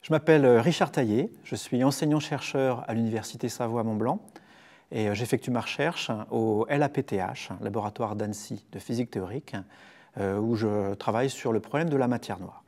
Je m'appelle Richard Taillé, je suis enseignant-chercheur à l'Université Savoie-Mont-Blanc et j'effectue ma recherche au LAPTH, laboratoire d'Annecy de physique théorique, où je travaille sur le problème de la matière noire.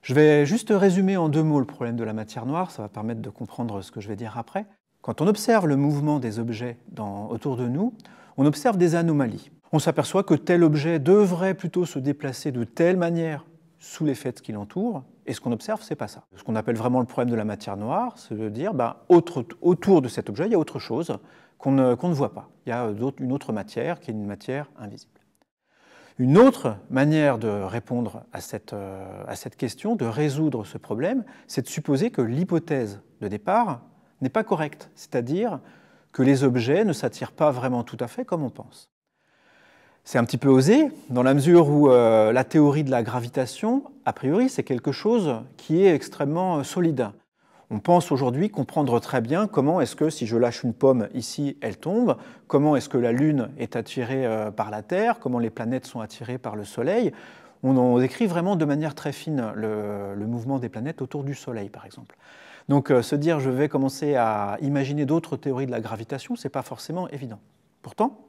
Je vais juste résumer en 2 mots le problème de la matière noire, ça va permettre de comprendre ce que je vais dire après. Quand on observe le mouvement des objets autour de nous, on observe des anomalies. On s'aperçoit que tel objet devrait plutôt se déplacer de telle manière sous l'effet de ce qui l'entoure, et ce qu'on observe, c'est pas ça. Ce qu'on appelle vraiment le problème de la matière noire, c'est de dire autour de cet objet, il y a autre chose qu'on ne voit pas. Il y a une autre matière qui est une matière invisible. Une autre manière de répondre à cette question, de résoudre ce problème, c'est de supposer que l'hypothèse de départ n'est pas correcte, c'est-à-dire que les objets ne s'attirent pas vraiment tout à fait comme on pense. C'est un petit peu osé, dans la mesure où la théorie de la gravitation, a priori, c'est quelque chose qui est extrêmement solide. On pense aujourd'hui comprendre très bien comment est-ce que si je lâche une pomme ici, elle tombe, comment est-ce que la Lune est attirée par la Terre, comment les planètes sont attirées par le Soleil. On décrit vraiment de manière très fine le mouvement des planètes autour du Soleil, par exemple. Donc se dire je vais commencer à imaginer d'autres théories de la gravitation, ce n'est pas forcément évident. Pourtant,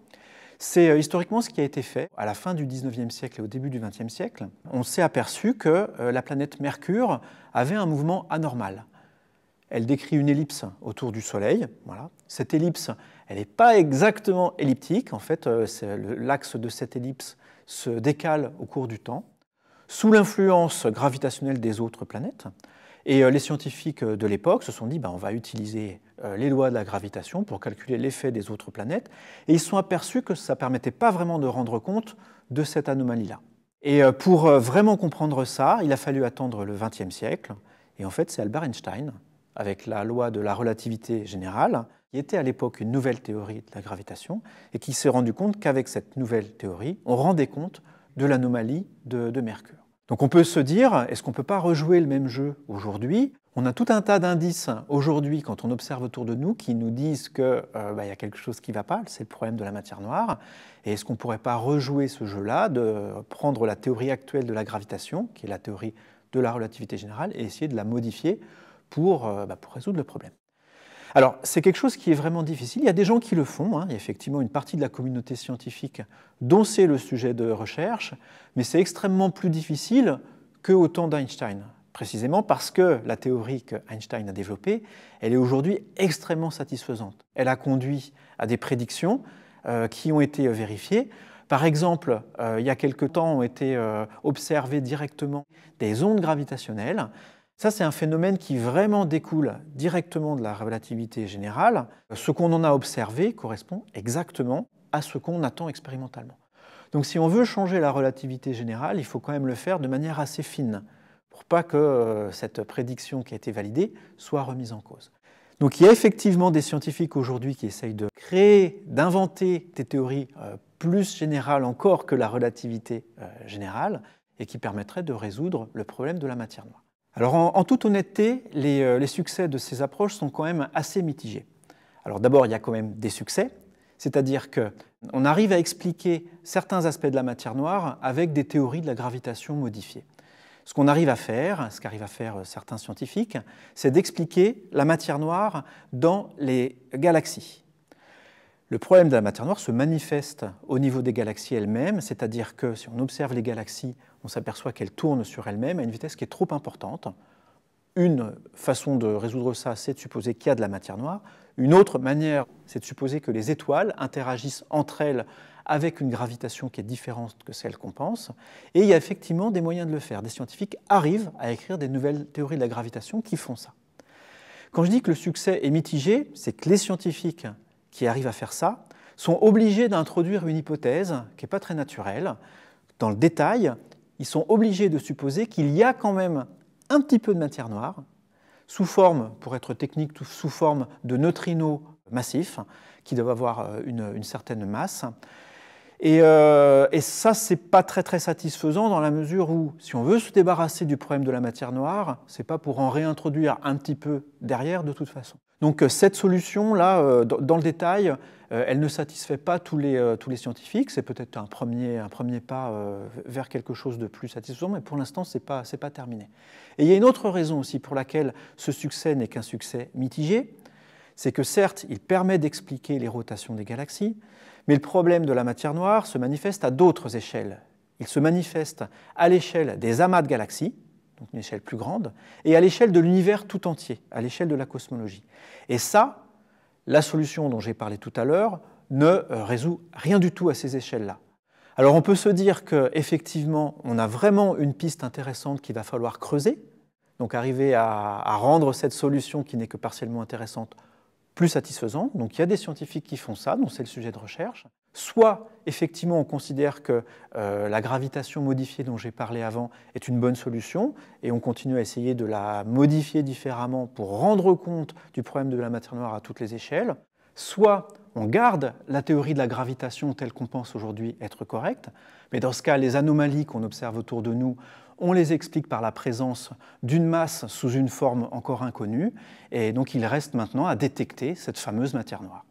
c'est historiquement ce qui a été fait. À la fin du XIXe siècle et au début du XXe siècle, on s'est aperçu que la planète Mercure avait un mouvement anormal. Elle décrit une ellipse autour du Soleil. Voilà. Cette ellipse, elle n'est pas exactement elliptique. En fait, l'axe de cette ellipse se décale au cours du temps, sous l'influence gravitationnelle des autres planètes. Et les scientifiques de l'époque se sont dit on va utiliser les lois de la gravitation pour calculer l'effet des autres planètes. Et ils se sont aperçus que ça ne permettait pas vraiment de rendre compte de cette anomalie-là. Et pour vraiment comprendre ça, il a fallu attendre le XXe siècle. Et en fait, c'est Albert Einstein, avec la loi de la relativité générale, qui était à l'époque une nouvelle théorie de la gravitation, et qui s'est rendu compte qu'avec cette nouvelle théorie, on rendait compte de l'anomalie de Mercure. Donc on peut se dire, est-ce qu'on ne peut pas rejouer le même jeu aujourd'hui ? On a tout un tas d'indices aujourd'hui, quand on observe autour de nous, qui nous disent qu'il y a quelque chose qui ne va pas, c'est le problème de la matière noire. Et est-ce qu'on ne pourrait pas rejouer ce jeu-là, de prendre la théorie actuelle de la gravitation, qui est la théorie de la relativité générale, et essayer de la modifier pour résoudre le problème. Alors, c'est quelque chose qui est vraiment difficile. Il y a des gens qui le font. Il y a effectivement une partie de la communauté scientifique dont c'est le sujet de recherche, mais c'est extrêmement plus difficile qu'au temps d'Einstein, précisément parce que la théorie qu'Einstein a développée, elle est aujourd'hui extrêmement satisfaisante. Elle a conduit à des prédictions qui ont été vérifiées. Par exemple, il y a quelque temps ont été observées directement des ondes gravitationnelles. Ça, c'est un phénomène qui vraiment découle directement de la relativité générale. Ce qu'on en a observé correspond exactement à ce qu'on attend expérimentalement. Donc si on veut changer la relativité générale, il faut quand même le faire de manière assez fine, pour pas que cette prédiction qui a été validée soit remise en cause. Donc il y a effectivement des scientifiques aujourd'hui qui essayent de créer, d'inventer des théories plus générales encore que la relativité générale, et qui permettraient de résoudre le problème de la matière noire. Alors en toute honnêteté, les succès de ces approches sont quand même assez mitigés. Alors d'abord, il y a quand même des succès, c'est-à-dire qu'on arrive à expliquer certains aspects de la matière noire avec des théories de la gravitation modifiées. Ce qu'on arrive à faire, ce qu'arrivent à faire certains scientifiques, c'est d'expliquer la matière noire dans les galaxies. Le problème de la matière noire se manifeste au niveau des galaxies elles-mêmes, c'est-à-dire que si on observe les galaxies, on s'aperçoit qu'elles tournent sur elles-mêmes à une vitesse qui est trop importante. Une façon de résoudre ça, c'est de supposer qu'il y a de la matière noire. Une autre manière, c'est de supposer que les étoiles interagissent entre elles avec une gravitation qui est différente que celle qu'on pense. Et il y a effectivement des moyens de le faire. Des scientifiques arrivent à écrire des nouvelles théories de la gravitation qui font ça. Quand je dis que le succès est mitigé, c'est que les scientifiques qui arrivent à faire ça sont obligés d'introduire une hypothèse qui n'est pas très naturelle. Dans le détail, ils sont obligés de supposer qu'il y a quand même un petit peu de matière noire, sous forme, pour être technique, sous forme de neutrinos massifs, qui doivent avoir une certaine masse. Et ça, ce n'est pas très satisfaisant dans la mesure où, si on veut se débarrasser du problème de la matière noire, ce n'est pas pour en réintroduire un petit peu derrière de toute façon. Donc cette solution-là, dans le détail, Elle ne satisfait pas tous les scientifiques. C'est peut-être un premier pas vers quelque chose de plus satisfaisant, mais pour l'instant, ce n'est pas terminé. Et il y a une autre raison aussi pour laquelle ce succès n'est qu'un succès mitigé. C'est que certes, il permet d'expliquer les rotations des galaxies, mais le problème de la matière noire se manifeste à d'autres échelles. Il se manifeste à l'échelle des amas de galaxies, donc une échelle plus grande, et à l'échelle de l'univers tout entier, à l'échelle de la cosmologie. Et ça, la solution dont j'ai parlé tout à l'heure ne résout rien du tout à ces échelles-là. Alors on peut se dire qu'effectivement, on a vraiment une piste intéressante qu'il va falloir creuser, donc arriver à rendre cette solution qui n'est que partiellement intéressante plus satisfaisante. Donc il y a des scientifiques qui font ça, donc c'est le sujet de recherche. Soit, effectivement, on considère que la gravitation modifiée dont j'ai parlé avant est une bonne solution, et on continue à essayer de la modifier différemment pour rendre compte du problème de la matière noire à toutes les échelles. Soit on garde la théorie de la gravitation telle qu'on pense aujourd'hui être correcte, mais dans ce cas, les anomalies qu'on observe autour de nous, on les explique par la présence d'une masse sous une forme encore inconnue, et donc il reste maintenant à détecter cette fameuse matière noire.